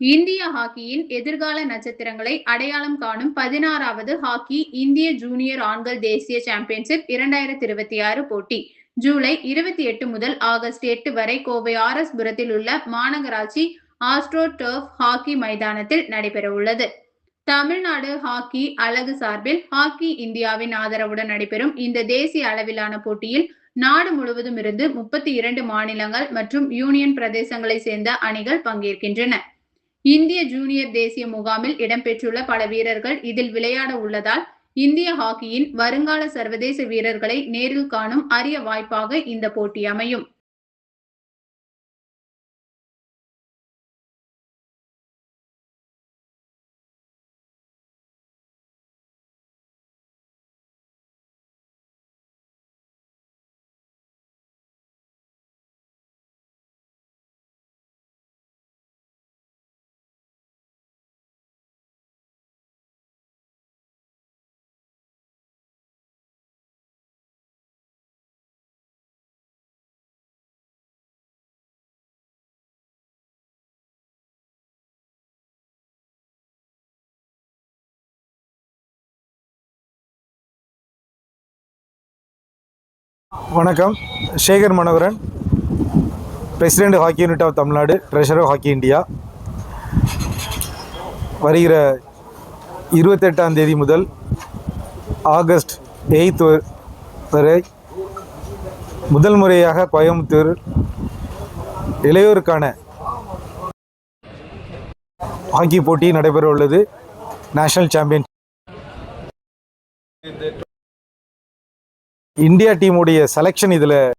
இந்திய ஹாக்கியின் எதிர்கால நட்சத்திரங்களை அடையாளம் காணும் 16வது ஹாக்கி இந்திய ஜூனியர் ஆண்கள் தேசிய சாம்பியன்ஷிப் 2026 போட்டி ஜூலை 28 முதல் ஆகஸ்ட் 8 வரை கோவை ஆர்.எஸ். புரத்தில் உள்ள மாநகராட்சி ஆஸ்ட்ரோ டர்ஃப் ஹாக்கி மைதானத்தில் நடைபெறவுள்ளது. தமிழ்நாடு ஹாக்கி அலகு சார்பில் ஹாக்கி இந்தியாவின் ஆதரவுடன் நடைபெறும் இந்த தேசிய அளவிலான போட்டியில் நாடு முழுவதும் இருந்து 32 மாநிலங்கள் மற்றும் யூனியன் பிரதேசங்களை சேர்ந்த அணிகள் பங்கேற்கின்றன. இந்திய ஜூனியர் தேசிய முகாமில் இடம்பெற்றுள்ள பல வீரர்கள் இதில் விளையாட உள்ளதால் இந்திய ஹாக்கியின் வருங்கால சர்வதேச வீரர்களை நேரில் காணும் அரிய வாய்ப்பாக இந்த போட்டி அமையும். வணக்கம். Shekar Manoharan, president hockey unit of Tamil Nadu, treasurer hockey India. வருகிற 28ஆம் தேதி முதல் ஆகஸ்ட் 8 வரை முதல் முறையாக கோயம்புத்தூர் இளையோருக்கான ஹாக்கி போட்டி நடைபெற உள்ளது. நேஷனல் சாம்பியன் இந்தியா டீமுடைய செலெக்ஷன் இதில்